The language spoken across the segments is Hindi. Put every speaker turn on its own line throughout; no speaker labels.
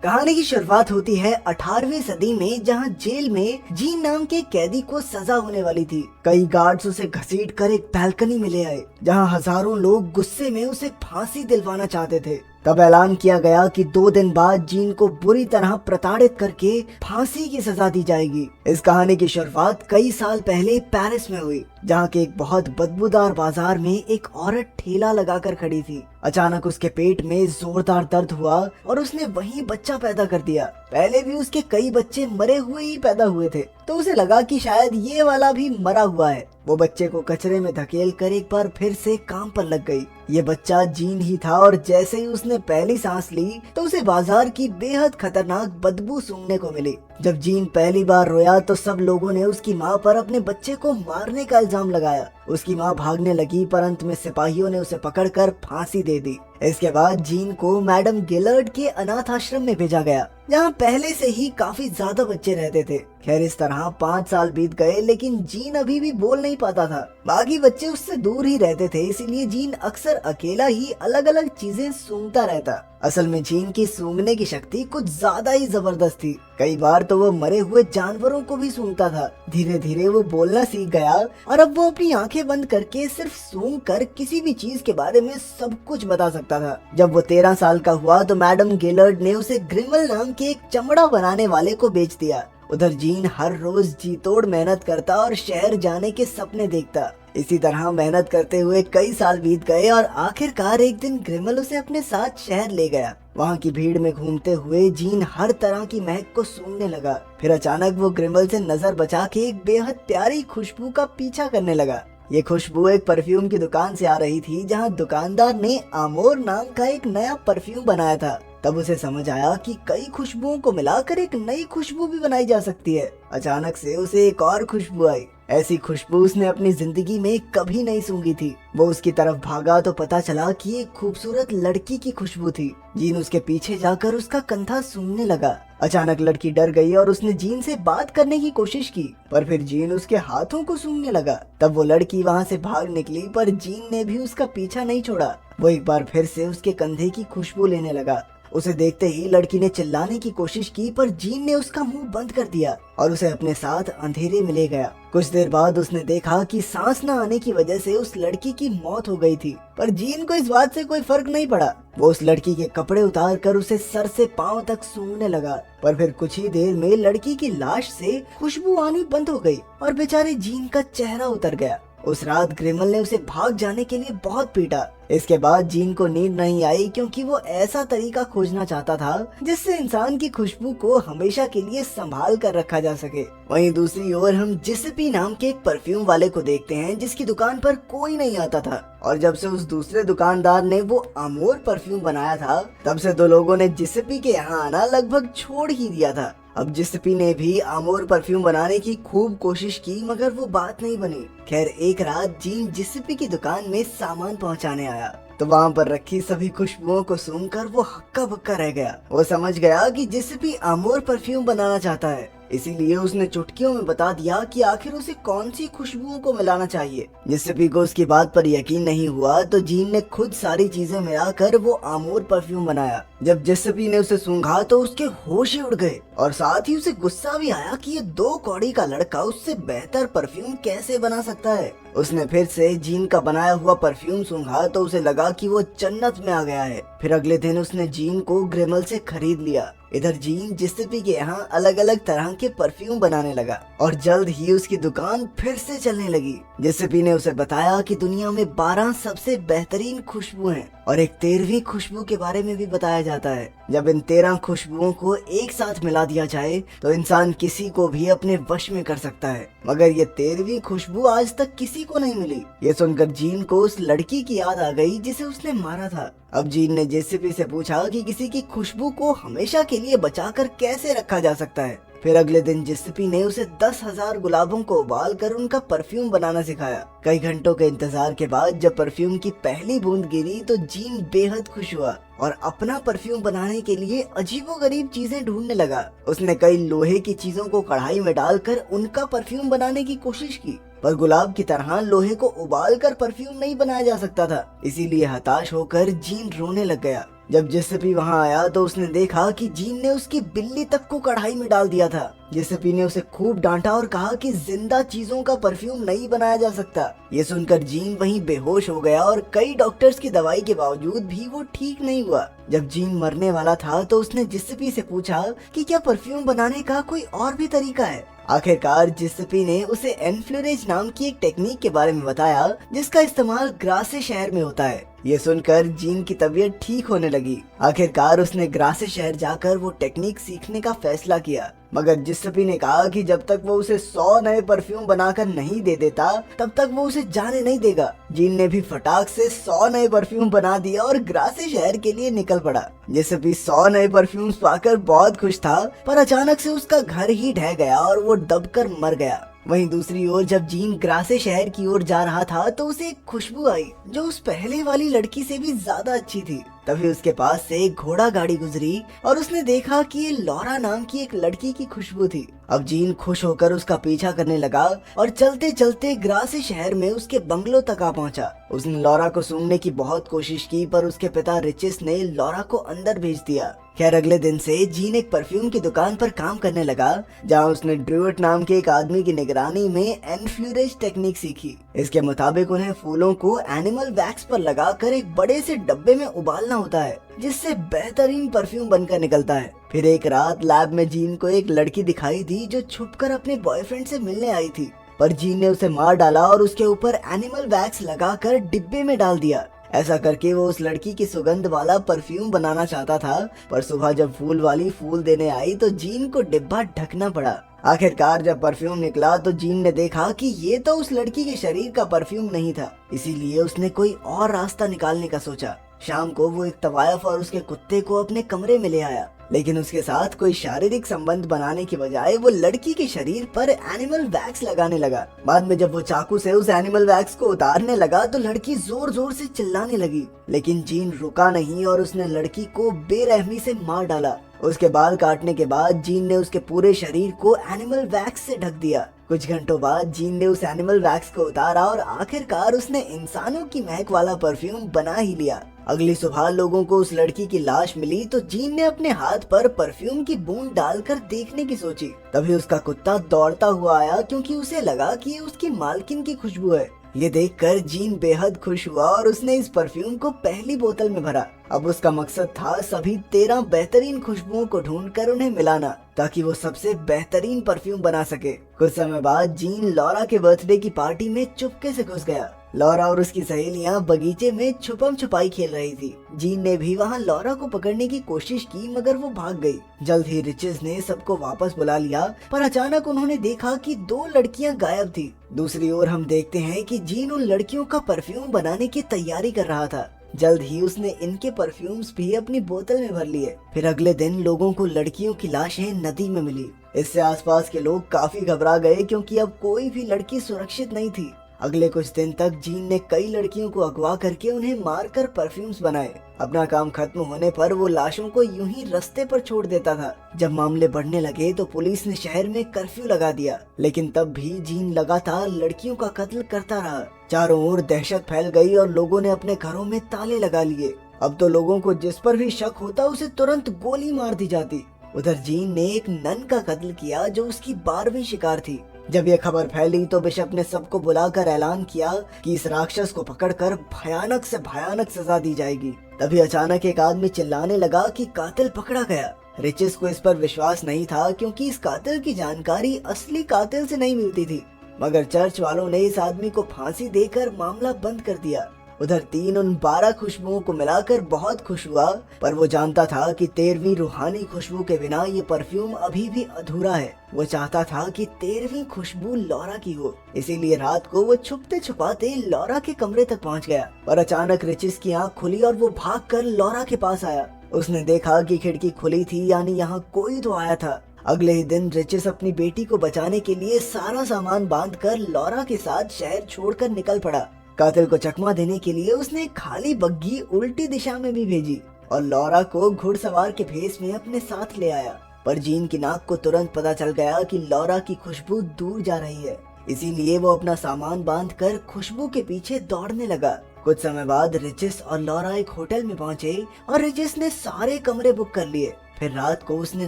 कहानी की शुरुआत होती है 18वीं सदी में, जहां जेल में जीन नाम के कैदी को सजा होने वाली थी। कई गार्ड्स उसे घसीट कर एक बैल्कनी में ले आए, जहां हजारों लोग गुस्से में उसे फांसी दिलवाना चाहते थे। तब ऐलान किया गया कि 2 दिन बाद जीन को बुरी तरह प्रताड़ित करके फांसी की सजा दी जाएगी। इस कहानी की शुरुआत कई साल पहले पेरिस में हुई, जहाँ के एक बहुत बदबूदार बाजार में एक औरत ठेला लगाकर खड़ी थी। अचानक उसके पेट में जोरदार दर्द हुआ और उसने वहीं बच्चा पैदा कर दिया। पहले भी उसके कई बच्चे मरे हुए ही पैदा हुए थे, तो उसे लगा कि शायद ये वाला भी मरा हुआ है। वो बच्चे को कचरे में धकेल कर एक बार फिर से काम पर लग गई। ये बच्चा जीन ही था और जैसे ही उसने पहली सांस ली तो उसे बाजार की बेहद खतरनाक बदबू सूंघने को मिली। जब जीन पहली बार रोया तो सब लोगों ने उसकी माँ पर अपने बच्चे को मारने का इल्जाम लगाया। उसकी माँ भागने लगी, पर अंत में सिपाहियों ने उसे पकड़कर फांसी दे दी। इसके बाद जीन को मैडम गिलर्ड के अनाथ आश्रम में भेजा गया, जहाँ पहले से ही काफी ज्यादा बच्चे रहते थे। खैर, इस तरह 5 साल बीत गए, लेकिन जीन अभी भी बोल नहीं पाता था। बाकी बच्चे उससे दूर ही रहते थे, इसीलिए जीन अक्सर अकेला ही अलग अलग चीजें सूंघता रहता। असल में जीन की सूंघने की शक्ति कुछ ज्यादा ही जबरदस्त थी। कई बार तो वो मरे हुए जानवरों को भी सूंघता था। धीरे धीरे वो बोलना सीख गया और अब वो अपनी आंखें बंद करके सिर्फ सूंघ कर किसी भी चीज के बारे में सब कुछ बता सकता था। जब वो 13 साल का हुआ तो मैडम गिलर्ड ने उसे ग्रिमल नाम के एक चमड़ा बनाने वाले को बेच दिया। उधर जीन हर रोज जी तोड़ मेहनत करता और शहर जाने के सपने देखता। इसी तरह मेहनत करते हुए कई साल बीत गए और आखिरकार एक दिन ग्रिमल उसे अपने साथ शहर ले गया। वहाँ की भीड़ में घूमते हुए जीन हर तरह की महक को सूंघने लगा। फिर अचानक वो ग्रिमल से नजर बचा के एक बेहद प्यारी खुशबू का पीछा करने लगा। ये खुशबू एक परफ्यूम की दुकान से आ रही थी, जहाँ दुकानदार ने आमोर नाम का एक नया परफ्यूम बनाया था। तब उसे समझ आया कि कई खुशबुओं को मिलाकर एक नई खुशबू भी बनाई जा सकती है। अचानक से उसे एक और खुशबू आई। ऐसी खुशबू उसने अपनी जिंदगी में कभी नहीं सूंघी थी। वो उसकी तरफ भागा तो पता चला कि एक खूबसूरत लड़की की खुशबू थी। जीन उसके पीछे जाकर उसका कंधा सूंघने लगा। अचानक लड़की डर गई और उसने जीन से बात करने की कोशिश की, पर फिर जीन उसके हाथों को सूंघने लगा। तब वो लड़की वहाँ से भाग निकली, पर जीन ने भी उसका पीछा नहीं छोड़ा। वो एक बार फिर से उसके कंधे की खुशबू लेने लगा। उसे देखते ही लड़की ने चिल्लाने की कोशिश की, पर जीन ने उसका मुंह बंद कर दिया और उसे अपने साथ अंधेरे में ले गया। कुछ देर बाद उसने देखा कि सांस न आने की वजह से उस लड़की की मौत हो गई थी, पर जीन को इस बात से कोई फर्क नहीं पड़ा। वो उस लड़की के कपड़े उतार कर उसे सर से पांव तक सूंघने लगा, पर फिर कुछ ही देर में लड़की की लाश से खुशबू आनी बंद हो गई और बेचारे जीन का चेहरा उतर गया। उस रात ग्रिमल ने उसे भाग जाने के लिए बहुत पीटा। इसके बाद जीन को नींद नहीं आई, क्योंकि वो ऐसा तरीका खोजना चाहता था जिससे इंसान की खुशबू को हमेशा के लिए संभाल कर रखा जा सके। वहीं दूसरी ओर हम जिसपी नाम के एक परफ्यूम वाले को देखते हैं, जिसकी दुकान पर कोई नहीं आता था। और जब से उस दूसरे दुकानदार ने वो आमोर परफ्यूम बनाया था, तब से 2 लोगों ने जिसपी के यहाँ आना लगभग छोड़ ही दिया था। अब जिसपी ने भी आमोर परफ्यूम बनाने की खूब कोशिश की, मगर वो बात नहीं बनी। खैर, एक रात जीन जिसपी की दुकान में सामान पहुंचाने आया, तो वहाँ पर रखी सभी खुशबुओं को सूंघकर वो हक्का बक्का रह गया। वो समझ गया कि जिसपी आमोर परफ्यूम बनाना चाहता है, इसीलिए उसने चुटकियों में बता दिया कि आखिर उसे कौन सी खुशबुओं को मिलाना चाहिए। जिसपी को उसकी बात पर यकीन नहीं हुआ, तो जीन ने खुद सारी चीजें मिलाकर वो आमोर परफ्यूम बनाया। जब जिसपी ने उसे सूंघा तो उसके होश ही उड़ गए और साथ ही उसे गुस्सा भी आया कि ये 2 कौड़ी का लड़का उससे बेहतर परफ्यूम कैसे बना सकता है। उसने फिर से जीन का बनाया हुआ परफ्यूम सूंघा तो उसे लगा कि वो जन्नत में आ गया है। फिर अगले दिन उसने जीन को ग्रिमल से खरीद लिया। इधर जीन जिसपी के यहाँ अलग अलग तरह के परफ्यूम बनाने लगा और जल्द ही उसकी दुकान फिर से चलने लगी। जिसपी ने उसे बताया कि दुनिया में 12 सबसे बेहतरीन खुशबू हैं और एक 13वीं खुशबू के बारे में भी बताया जाता है। जब इन 13 खुशबुओं को एक साथ मिला दिया जाए तो इंसान किसी को भी अपने वश में कर सकता है, मगर ये 13वीं खुशबू आज तक किसी को नहीं मिली। ये सुनकर जीन को उस लड़की की याद आ गई जिसे उसने मारा था। अब जीन ने जेसीपी से पूछा कि किसी की खुशबू को हमेशा के लिए बचाकर कैसे रखा जा सकता है। फिर अगले दिन जेसीपी ने उसे 10,000 गुलाबों को उबाल कर उनका परफ्यूम बनाना सिखाया। कई घंटों के इंतजार के बाद जब परफ्यूम की पहली बूंद गिरी तो जीन बेहद खुश हुआ और अपना परफ्यूम बनाने के लिए अजीबोगरीब चीजें ढूंढने लगा। उसने कई लोहे की चीजों को कढ़ाई में डालकर उनका परफ्यूम बनाने की कोशिश की, पर गुलाब की तरह लोहे को उबाल कर परफ्यूम नहीं बनाया जा सकता था। इसीलिए हताश होकर जीन रोने लग गया। जब जेसिपी वहाँ आया तो उसने देखा कि जीन ने उसकी बिल्ली तक को कढ़ाई में डाल दिया था। जेसिपी ने उसे खूब डांटा और कहा कि जिंदा चीजों का परफ्यूम नहीं बनाया जा सकता। ये सुनकर जीन वहीं बेहोश हो गया और कई डॉक्टर्स की दवाई के बावजूद भी वो ठीक नहीं हुआ। जब जीन मरने वाला था तो उसने जेसिपी से पूछा कि क्या परफ्यूम बनाने का कोई और भी तरीका है। आखिरकार जेसिपी ने उसे एनफ्लोरेज नाम की एक टेक्निक के बारे में बताया जिसका इस्तेमाल ग्रासे शहर में होता है। ये सुनकर जीन की तबीयत ठीक होने लगी। आखिरकार उसने ग्रासे शहर जाकर वो टेक्निक सीखने का फैसला किया, मगर जेसिपी ने कहा कि जब तक वो उसे 100 नए परफ्यूम बनाकर नहीं दे देता तब तक वो उसे जाने नहीं देगा। जीन ने भी फटाक से 100 नए परफ्यूम बना दिया और ग्रासे शहर के लिए निकल पड़ा। जेसिपी 100 नए परफ्यूम्स पाकर बहुत खुश था, पर अचानक से उसका घर ही ढह गया और वो दबकर मर गया। वहीं दूसरी ओर जब जीन ग्रासे शहर की ओर जा रहा था तो उसे एक खुशबू आई जो उस पहले वाली लड़की से भी ज्यादा अच्छी थी। तभी उसके पास से एक घोड़ा गाड़ी गुजरी और उसने देखा कि ये लॉरा नाम की एक लड़की की खुशबू थी। अब जीन खुश होकर उसका पीछा करने लगा और चलते चलते ग्रासे शहर में उसके बंगलो तक आ पहुंचा। उसने लॉरा को सूंघने की बहुत कोशिश की, पर उसके पिता रिचिस ने लॉरा को अंदर भेज दिया। खैर अगले दिन से जीन एक परफ्यूम की दुकान पर काम करने लगा, जहां उसने ड्रूइट नाम के एक आदमी की निगरानी में एनफ्लोरेज टेक्निक सीखी। इसके मुताबिक उन्हें फूलों को एनिमल वैक्स पर लगाकर एक बड़े से डब्बे में उबालना होता है, जिससे बेहतरीन परफ्यूम बनकर निकलता है। फिर एक रात लैब में जीन को एक लड़की दिखाई दी जो छुपकर अपने बॉयफ्रेंड से मिलने आई थी, पर जीन ने उसे मार डाला और उसके ऊपर एनिमल वैक्स लगाकर डिब्बे में डाल दिया। ऐसा करके वो उस लड़की की सुगंध वाला परफ्यूम बनाना चाहता था, पर सुबह जब फूल वाली फूल देने आई तो जीन को डिब्बा ढकना पड़ा। आखिरकार जब परफ्यूम निकला तो जीन ने देखा कि ये तो उस लड़की के शरीर का परफ्यूम नहीं था, इसीलिए उसने कोई और रास्ता निकालने का सोचा। शाम को वो एक तवायफ और उसके कुत्ते को अपने कमरे में ले आया, लेकिन उसके साथ कोई शारीरिक संबंध बनाने की बजाय वो लड़की के शरीर पर एनिमल वैक्स लगाने लगा। बाद में जब वो चाकू से उस एनिमल वैक्स को उतारने लगा तो लड़की जोर जोर से चिल्लाने लगी, लेकिन जीन रुका नहीं और उसने लड़की को बेरहमी से मार डाला। उसके बाल काटने के बाद जीन ने उसके पूरे शरीर को एनिमल वैक्स से ढक दिया। कुछ घंटों बाद जीन ने उस एनिमल वैक्स को उतारा और आखिरकार उसने इंसानों की महक वाला परफ्यूम बना ही लिया। अगली सुबह लोगों को उस लड़की की लाश मिली तो जीन ने अपने हाथ पर परफ्यूम की बूंद डालकर देखने की सोची। तभी उसका कुत्ता दौड़ता हुआ आया, क्योंकि उसे लगा कि ये उसकी मालकिन की खुशबू है। ये देखकर जीन बेहद खुश हुआ और उसने इस परफ्यूम को पहली बोतल में भरा। अब उसका मकसद था सभी 13 बेहतरीन खुशबुओं को ढूंढकर उन्हें मिलाना, ताकि वो सबसे बेहतरीन परफ्यूम बना सके। कुछ समय बाद जीन लॉरा के बर्थडे की पार्टी में चुपके से घुस गया। लॉरा और उसकी सहेलियां बगीचे में छुपम छुपाई खेल रही थी। जीन ने भी वहां लॉरा को पकड़ने की कोशिश की, मगर वो भाग गई। जल्द ही रिचेस ने सबको वापस बुला लिया, पर अचानक उन्होंने देखा कि 2 लड़कियां गायब थी। दूसरी ओर हम देखते हैं कि जीन उन लड़कियों का परफ्यूम बनाने की तैयारी कर रहा था। जल्द ही उसने इनके परफ्यूम्स भी अपनी बोतल में भर लिए। फिर अगले दिन लोगों को लड़कियों की लाशें नदी में मिली। इससे आसपास के लोग काफी घबरा गए, क्योंकि अब कोई भी लड़की सुरक्षित नहीं थी। अगले कुछ दिन तक जीन ने कई लड़कियों को अगवा करके उन्हें मारकर परफ्यूम्स बनाए। अपना काम खत्म होने पर वो लाशों को यूं ही रास्ते पर छोड़ देता था। जब मामले बढ़ने लगे तो पुलिस ने शहर में कर्फ्यू लगा दिया, लेकिन तब भी जीन लगातार लड़कियों का कत्ल करता रहा। चारों ओर दहशत फैल गई और लोगों ने अपने घरों में ताले लगा लिए। अब तो लोगों को जिस पर भी शक होता उसे तुरंत गोली मार दी जाती। उधर जीन ने एक नन का कत्ल किया जो उसकी 12वीं शिकार थी। जब यह खबर फैली तो बिशप ने सबको बुलाकर ऐलान किया कि इस राक्षस को पकड़कर भयानक से भयानक सजा दी जाएगी। तभी अचानक एक आदमी चिल्लाने लगा कि कातिल पकड़ा गया। रिचेस को इस पर विश्वास नहीं था, क्योंकि इस कातिल की जानकारी असली कातिल से नहीं मिलती थी। मगर चर्च वालों ने इस आदमी को फांसी देकर मामला बंद कर दिया। उधर 3 उन 12 खुशबुओं को मिलाकर बहुत खुश हुआ, पर वो जानता था कि 13वीं रूहानी खुशबू के बिना ये परफ्यूम अभी भी अधूरा है। वो चाहता था कि 13वीं खुशबू लॉरा की हो, इसीलिए रात को वो छुपते छुपाते लॉरा के कमरे तक पहुंच गया। पर अचानक रिचिस की आंख खुली और वो भागकर लॉरा के पास आया। उसने देखा कि खिड़की खुली थी, यानी यहाँ कोई तो आया था। अगले ही दिन रिचिस अपनी बेटी को बचाने के लिए सारा सामान बांधकर लॉरा के साथ शहर छोड़कर निकल पड़ा। कातिल को चकमा देने के लिए उसने खाली बग्घी उल्टी दिशा में भी भेजी और लॉरा को घुड़सवार के भेस में अपने साथ ले आया। पर जीन की नाक को तुरंत पता चल गया कि लॉरा की खुशबू दूर जा रही है, इसीलिए वो अपना सामान बांधकर खुशबू के पीछे दौड़ने लगा। कुछ समय बाद रिचिस और लॉरा एक होटल में पहुंचे और रिचिस ने सारे कमरे बुक कर लिए। फिर रात को उसने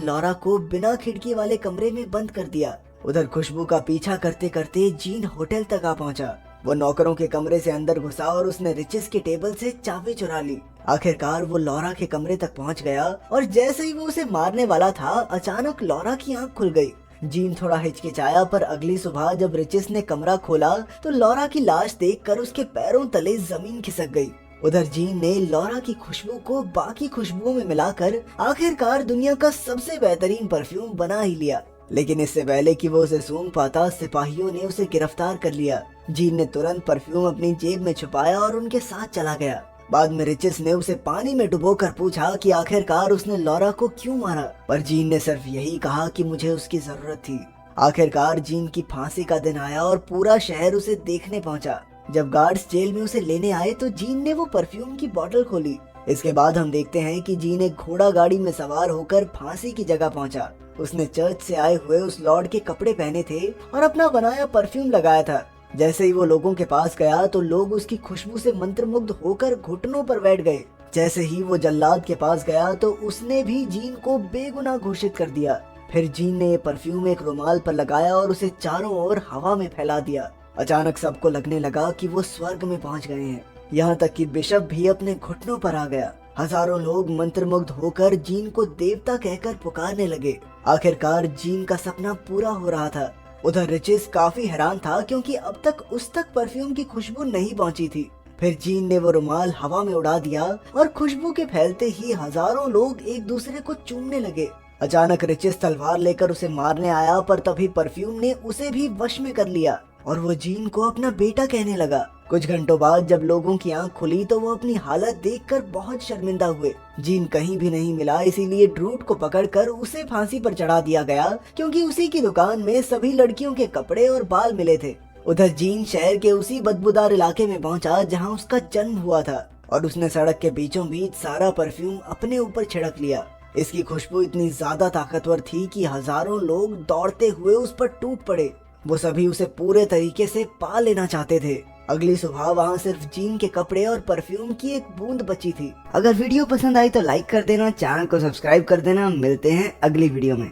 लॉरा को बिना खिड़की वाले कमरे में बंद कर दिया। उधर खुशबू का पीछा करते करते जीन होटल तक आ पहुंचा। वो नौकरों के कमरे से अंदर घुसा और उसने रिचिस के टेबल से चाबी चुरा ली। आखिरकार वो लॉरा के कमरे तक पहुंच गया और जैसे ही वो उसे मारने वाला था, अचानक लॉरा की आंख खुल गई। जीन थोड़ा हिचकिचाया, पर अगली सुबह जब रिचिस ने कमरा खोला तो लॉरा की लाश देखकर उसके पैरों तले जमीन खिसक गई। उधर जीन ने लॉरा की खुशबू को बाकी खुशबुओं में मिलाकर आखिरकार दुनिया का सबसे बेहतरीन परफ्यूम बना ही लिया। लेकिन इससे पहले कि वो उसे सूंघ पाता, सिपाहियों ने उसे गिरफ्तार कर लिया। जीन ने तुरंत परफ्यूम अपनी जेब में छुपाया और उनके साथ चला गया। बाद में रिचिस ने उसे पानी में डुबोकर पूछा कि आखिरकार उसने लॉरा को क्यों मारा, पर जीन ने सिर्फ यही कहा कि मुझे उसकी जरूरत थी। आखिरकार जीन की फांसी का दिन आया और पूरा शहर उसे देखने पहुंचा। जब गार्ड्स जेल में उसे लेने आए तो जीन ने वो परफ्यूम की बोतल खोली। इसके बाद हम देखते हैं कि जीन एक घोड़ा गाड़ी में सवार होकर फांसी की जगह पहुंचा। उसने चर्च से आए हुए उस लॉर्ड के कपड़े पहने थे और अपना बनाया परफ्यूम लगाया था। जैसे ही वो लोगों के पास गया तो लोग उसकी खुशबू से मंत्रमुग्ध होकर घुटनों पर बैठ गए। जैसे ही वो जल्लाद के पास गया तो उसने भी जीन को बेगुनाह घोषित कर दिया। फिर जीन ने ये परफ्यूम एक रुमाल पर लगाया और उसे चारों ओर हवा में फैला दिया। अचानक सबको लगने लगा कि वो स्वर्ग में पहुंच गए हैं। यहाँ तक कि बिशप भी अपने घुटनों पर आ गया। हजारों लोग मंत्रमुग्ध होकर जीन को देवता कहकर पुकारने लगे। आखिरकार जीन का सपना पूरा हो रहा था। उधर रिचिस काफी हैरान था क्योंकि अब तक उस तक परफ्यूम की खुशबू नहीं पहुंची थी। फिर जीन ने वो रुमाल हवा में उड़ा दिया और खुशबू के फैलते ही हजारों लोग एक दूसरे को चूमने लगे। अचानक रिचिस तलवार लेकर उसे मारने आया, पर तभी परफ्यूम ने उसे भी वश में कर लिया और वो जीन को अपना बेटा कहने लगा। कुछ घंटों बाद जब लोगों की आंख खुली तो वो अपनी हालत देखकर बहुत शर्मिंदा हुए। जीन कहीं भी नहीं मिला, इसीलिए ड्रूट को पकड़कर उसे फांसी पर चढ़ा दिया गया क्योंकि उसी की दुकान में सभी लड़कियों के कपड़े और बाल मिले थे। उधर जीन शहर के उसी बदबूदार इलाके में पहुंचा जहां उसका जन्म हुआ था और उसने सड़क के बीचों बीच सारा परफ्यूम अपने ऊपर छिड़क लिया। इसकी खुशबू इतनी ज्यादा ताकतवर थी कि हजारों लोग दौड़ते हुए उस पर टूट पड़े। वो सभी उसे पूरे तरीके से पा लेना चाहते थे। अगली सुबह वहाँ सिर्फ जीन के कपड़े और परफ्यूम की एक बूंद बची थी। अगर वीडियो पसंद आई तो लाइक कर देना, चैनल को सब्सक्राइब कर देना। मिलते हैं अगली वीडियो में।